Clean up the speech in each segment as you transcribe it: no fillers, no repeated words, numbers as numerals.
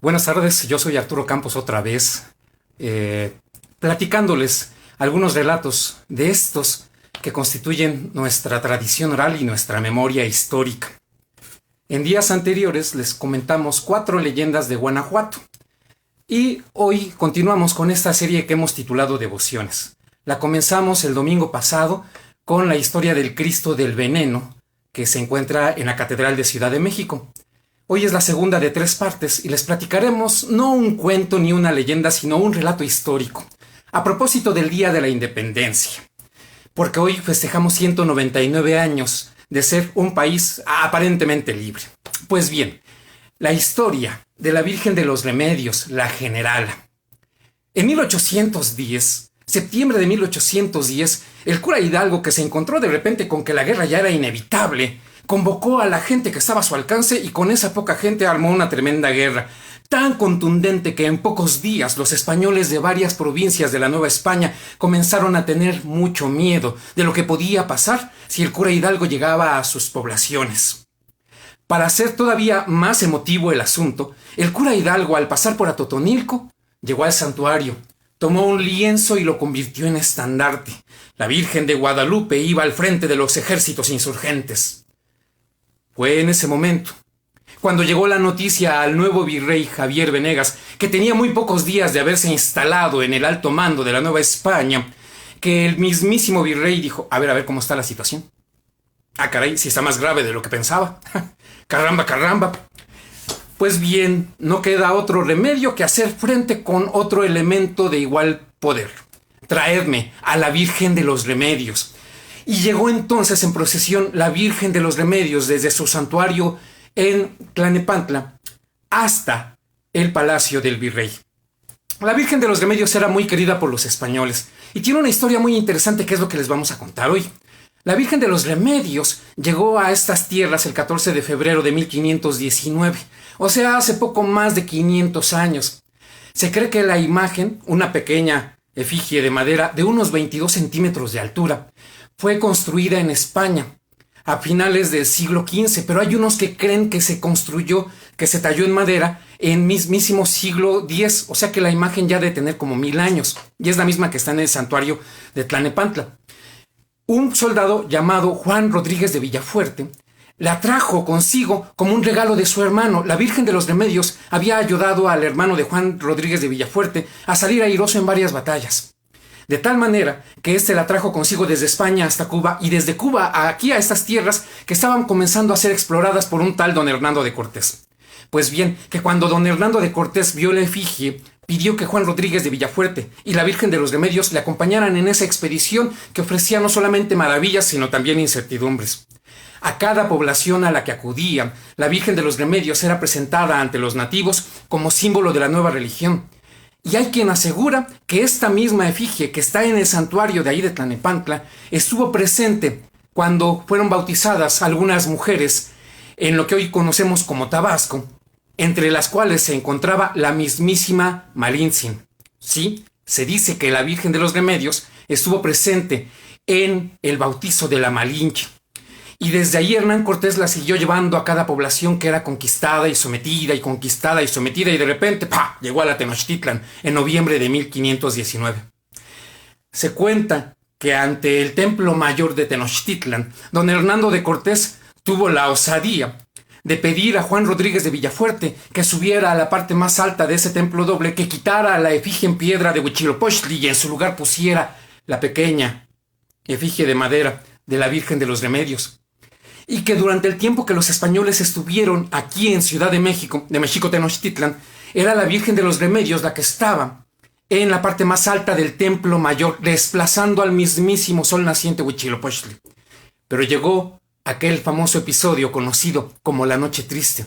Buenas tardes, yo soy Arturo Campos otra vez, platicándoles algunos relatos de estos que constituyen nuestra tradición oral y nuestra memoria histórica. En días anteriores les comentamos 4 leyendas de Guanajuato y hoy continuamos con esta serie que hemos titulado Devociones. La comenzamos el domingo pasado con la historia del Cristo del Veneno que se encuentra en la Catedral de Ciudad de México. Hoy es la segunda de 3 partes y les platicaremos no un cuento ni una leyenda, sino un relato histórico, a propósito del Día de la Independencia, porque hoy festejamos 199 años de ser un país aparentemente libre. Pues bien, la historia de la Virgen de los Remedios, la Generala. En 1810, septiembre de 1810, el cura Hidalgo, que se encontró de repente con que la guerra ya era inevitable, convocó a la gente que estaba a su alcance y con esa poca gente armó una tremenda guerra, tan contundente que en pocos días los españoles de varias provincias de la Nueva España comenzaron a tener mucho miedo de lo que podía pasar si el cura Hidalgo llegaba a sus poblaciones. Para hacer todavía más emotivo el asunto, el cura Hidalgo, al pasar por Atotonilco, llegó al santuario, tomó un lienzo y lo convirtió en estandarte. La Virgen de Guadalupe iba al frente de los ejércitos insurgentes. Fue en ese momento, cuando llegó la noticia al nuevo virrey Javier Venegas, que tenía muy pocos días de haberse instalado en el alto mando de la Nueva España, que el mismísimo virrey dijo, a ver cómo está la situación. Ah, caray, si está más grave de lo que pensaba. Caramba. Pues bien, no queda otro remedio que hacer frente con otro elemento de igual poder. Traedme a la Virgen de los Remedios. Y llegó entonces en procesión la Virgen de los Remedios desde su santuario en Tlalnepantla hasta el palacio del virrey. La Virgen de los Remedios era muy querida por los españoles y tiene una historia muy interesante que es lo que les vamos a contar hoy. La Virgen de los Remedios llegó a estas tierras el 14 de febrero de 1519, o sea, hace poco más de 500 años. Se cree que la imagen, una pequeña efigie de madera de unos 22 centímetros de altura, fue construida en España a finales del siglo XV, pero hay unos que creen que se construyó, que se talló en madera en mismísimo siglo X, o sea que la imagen ya debe tener como 1000 años, y es la misma que está en el santuario de Tlalnepantla. Un soldado llamado Juan Rodríguez de Villafuerte la trajo consigo como un regalo de su hermano. La Virgen de los Remedios había ayudado al hermano de Juan Rodríguez de Villafuerte a salir airoso en varias batallas. De tal manera que éste la trajo consigo desde España hasta Cuba y desde Cuba aquí a estas tierras que estaban comenzando a ser exploradas por un tal don Hernando de Cortés. Pues bien, que cuando don Hernando de Cortés vio la efigie, pidió que Juan Rodríguez de Villafuerte y la Virgen de los Remedios le acompañaran en esa expedición que ofrecía no solamente maravillas, sino también incertidumbres. A cada población a la que acudían, la Virgen de los Remedios era presentada ante los nativos como símbolo de la nueva religión. Y hay quien asegura que esta misma efigie que está en el santuario de ahí de Tlalnepantla estuvo presente cuando fueron bautizadas algunas mujeres en lo que hoy conocemos como Tabasco, entre las cuales se encontraba la mismísima Malintzin. Sí, se dice que la Virgen de los Remedios estuvo presente en el bautizo de la Malinche. Y desde ahí Hernán Cortés la siguió llevando a cada población que era conquistada y sometida y conquistada y sometida y de repente ¡pah!, llegó a la Tenochtitlan en noviembre de 1519. Se cuenta que ante el templo mayor de Tenochtitlan, don Hernando de Cortés tuvo la osadía de pedir a Juan Rodríguez de Villafuerte que subiera a la parte más alta de ese templo doble, que quitara la efigie en piedra de Huitzilopochtli y en su lugar pusiera la pequeña efigie de madera de la Virgen de los Remedios. Y que durante el tiempo que los españoles estuvieron aquí en Ciudad de México Tenochtitlan, era la Virgen de los Remedios la que estaba en la parte más alta del templo mayor, desplazando al mismísimo sol naciente Huitzilopochtli. Pero llegó aquel famoso episodio conocido como la Noche Triste.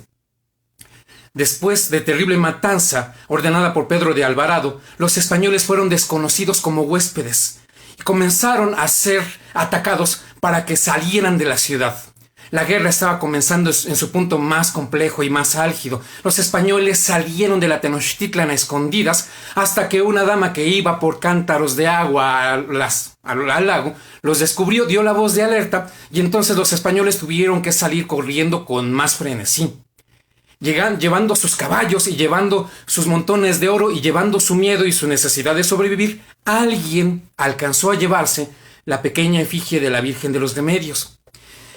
Después de terrible matanza ordenada por Pedro de Alvarado, los españoles fueron desconocidos como huéspedes y comenzaron a ser atacados para que salieran de la ciudad. La guerra estaba comenzando en su punto más complejo y más álgido. Los españoles salieron de la Tenochtitlan a escondidas hasta que una dama que iba por cántaros de agua al lago los descubrió, dio la voz de alerta y entonces los españoles tuvieron que salir corriendo con más frenesí. llevando sus caballos y llevando sus montones de oro y llevando su miedo y su necesidad de sobrevivir, alguien alcanzó a llevarse la pequeña efigie de la Virgen de los Remedios.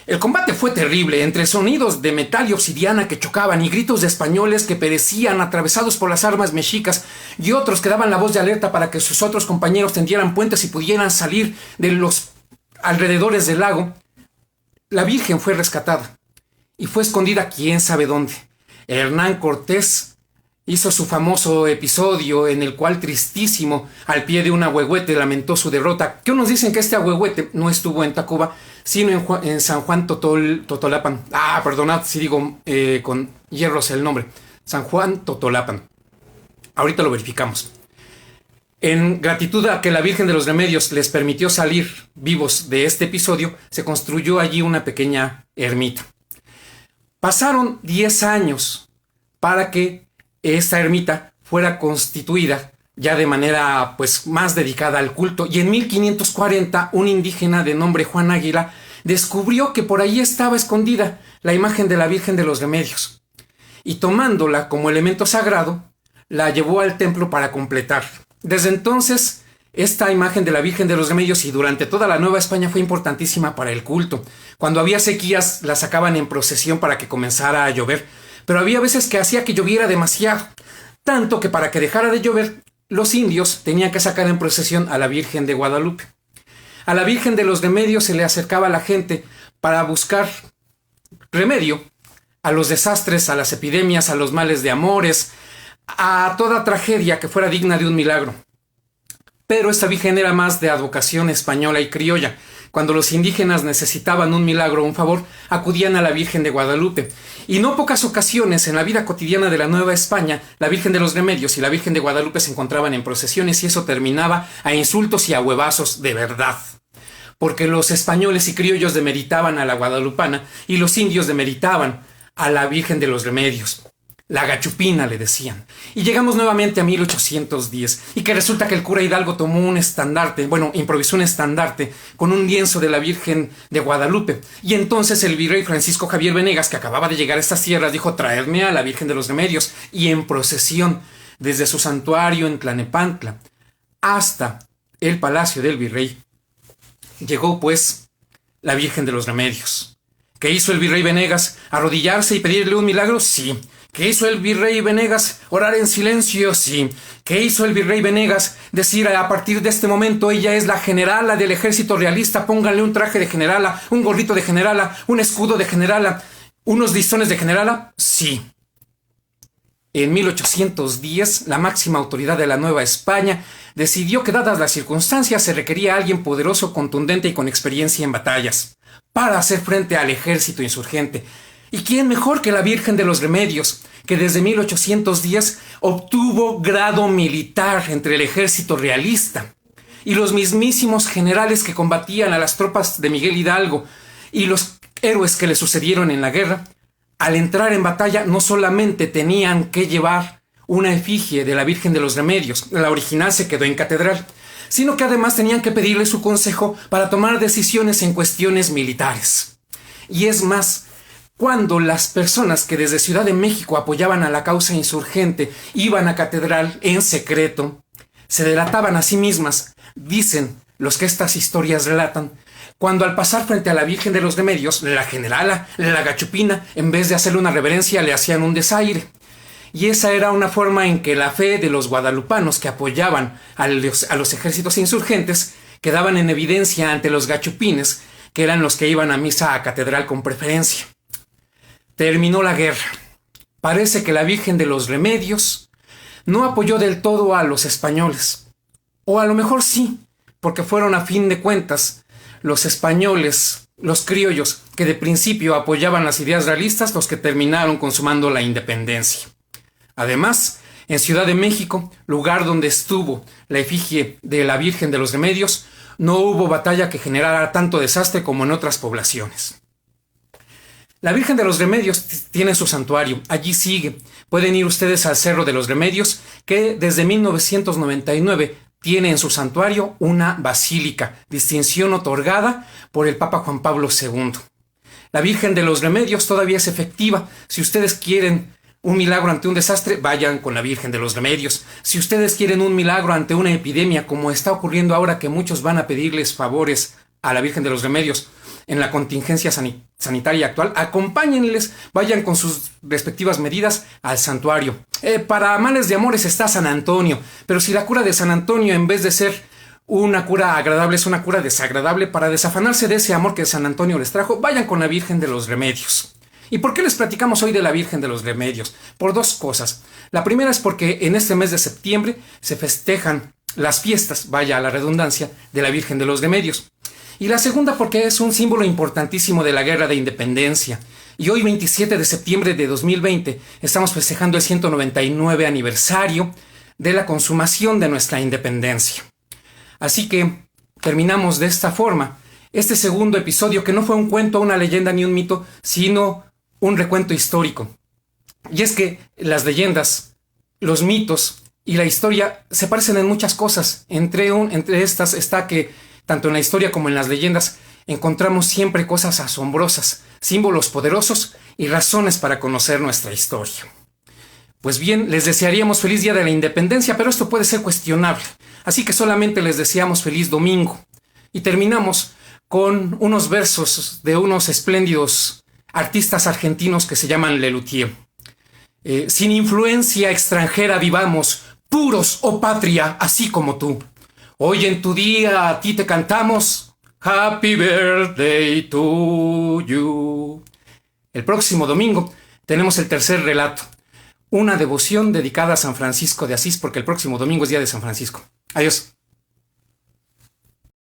El combate fue terrible, entre sonidos de metal y obsidiana que chocaban y gritos de españoles que perecían atravesados por las armas mexicas y otros que daban la voz de alerta para que sus otros compañeros tendieran puentes y pudieran salir de los alrededores del lago. La Virgen fue rescatada y fue escondida quién sabe dónde. Hernán Cortés hizo su famoso episodio en el cual, tristísimo, al pie de un ahuehuete lamentó su derrota, que unos dicen que este ahuehuete no estuvo en Tacuba, sino en San Juan Totolapan. Perdonad si digo con hierros el nombre. San Juan Totolapan. Ahorita lo verificamos. En gratitud a que la Virgen de los Remedios les permitió salir vivos de este episodio, se construyó allí una pequeña ermita. Pasaron 10 años para que esta ermita fuera constituida ya de manera más dedicada al culto, y en 1540 un indígena de nombre Juan Águila descubrió que por ahí estaba escondida la imagen de la Virgen de los Remedios, y tomándola como elemento sagrado, la llevó al templo para completar. Desde entonces, esta imagen de la Virgen de los Remedios y durante toda la Nueva España fue importantísima para el culto. Cuando había sequías, la sacaban en procesión para que comenzara a llover, pero había veces que hacía que lloviera demasiado, tanto que para que dejara de llover, los indios tenían que sacar en procesión a la Virgen de Guadalupe. A la Virgen de los Remedios se le acercaba a la gente para buscar remedio a los desastres, a las epidemias, a los males de amores, a toda tragedia que fuera digna de un milagro. Pero esta Virgen era más de advocación española y criolla. Cuando los indígenas necesitaban un milagro o un favor, acudían a la Virgen de Guadalupe. Y no pocas ocasiones en la vida cotidiana de la Nueva España, la Virgen de los Remedios y la Virgen de Guadalupe se encontraban en procesiones, y eso terminaba a insultos y a huevazos de verdad. Porque los españoles y criollos demeritaban a la guadalupana y los indios demeritaban a la Virgen de los Remedios. La gachupina le decían. Y llegamos nuevamente a 1810, y que resulta que el cura Hidalgo tomó un estandarte, improvisó un estandarte con un lienzo de la Virgen de Guadalupe. Y entonces el virrey Francisco Javier Venegas, que acababa de llegar a estas tierras, dijo: traedme a la Virgen de los Remedios. Y en procesión, desde su santuario en Tlanepantla hasta el palacio del virrey, llegó pues la Virgen de los Remedios. ¿Qué hizo el virrey Venegas? ¿Arrodillarse y pedirle un milagro? Sí. ¿Qué hizo el virrey Venegas? ¿Orar en silencio? Sí. ¿Qué hizo el virrey Venegas? Decir: a partir de este momento ella es la generala del ejército realista, pónganle un traje de generala, un gorrito de generala, un escudo de generala, unos listones de generala? Sí. En 1810, la máxima autoridad de la Nueva España decidió que, dadas las circunstancias, se requería alguien poderoso, contundente y con experiencia en batallas para hacer frente al ejército insurgente. ¿Y quién mejor que la Virgen de los Remedios, que desde 1810 obtuvo grado militar entre el ejército realista y los mismísimos generales que combatían a las tropas de Miguel Hidalgo y los héroes que le sucedieron en la guerra? Al entrar en batalla no solamente tenían que llevar una efigie de la Virgen de los Remedios, la original se quedó en catedral, sino que además tenían que pedirle su consejo para tomar decisiones en cuestiones militares. Y es más, cuando las personas que desde Ciudad de México apoyaban a la causa insurgente iban a catedral en secreto, se delataban a sí mismas, dicen los que estas historias relatan, cuando al pasar frente a la Virgen de los Remedios, la generala, la gachupina, en vez de hacerle una reverencia, le hacían un desaire. Y esa era una forma en que la fe de los guadalupanos que apoyaban a los ejércitos insurgentes quedaban en evidencia ante los gachupines, que eran los que iban a misa a catedral con preferencia. Terminó la guerra. Parece que la Virgen de los Remedios no apoyó del todo a los españoles. O a lo mejor sí, porque fueron a fin de cuentas los españoles, los criollos, que de principio apoyaban las ideas realistas, los que terminaron consumando la independencia. Además, en Ciudad de México, lugar donde estuvo la efigie de la Virgen de los Remedios, no hubo batalla que generara tanto desastre como en otras poblaciones. La Virgen de los Remedios tiene su santuario, allí sigue. Pueden ir ustedes al Cerro de los Remedios, que desde 1999 tiene en su santuario una basílica, distinción otorgada por el Papa Juan Pablo II. La Virgen de los Remedios todavía es efectiva. Si ustedes quieren un milagro ante un desastre, vayan con la Virgen de los Remedios. Si ustedes quieren un milagro ante una epidemia, como está ocurriendo ahora que muchos van a pedirles favores a la Virgen de los Remedios en la contingencia sanitaria actual, acompáñenles, vayan con sus respectivas medidas al santuario. Para males de amores está San Antonio, pero si la cura de San Antonio, en vez de ser una cura agradable, es una cura desagradable, para desafanarse de ese amor que San Antonio les trajo, vayan con la Virgen de los Remedios. ¿Y por qué les platicamos hoy de la Virgen de los Remedios? Por dos cosas. La primera es porque en este mes de septiembre se festejan las fiestas, vaya a la redundancia, de la Virgen de los Remedios. Y la segunda porque es un símbolo importantísimo de la Guerra de Independencia. Y hoy, 27 de septiembre de 2020, estamos festejando el 199 aniversario de la consumación de nuestra independencia. Así que terminamos de esta forma este segundo episodio, que no fue un cuento, una leyenda ni un mito, sino un recuento histórico. Y es que las leyendas, los mitos y la historia se parecen en muchas cosas. Entre estas está que, tanto en la historia como en las leyendas, encontramos siempre cosas asombrosas, símbolos poderosos y razones para conocer nuestra historia. Pues bien, les desearíamos feliz Día de la Independencia, pero esto puede ser cuestionable. Así que solamente les deseamos feliz domingo. Y terminamos con unos versos de unos espléndidos artistas argentinos que se llaman Lelutier. Sin influencia extranjera vivamos, puros, oh patria, así como tú. Hoy en tu día a ti te cantamos, Happy Birthday to you. El próximo domingo tenemos el tercer relato, una devoción dedicada a San Francisco de Asís, porque el próximo domingo es día de San Francisco. Adiós.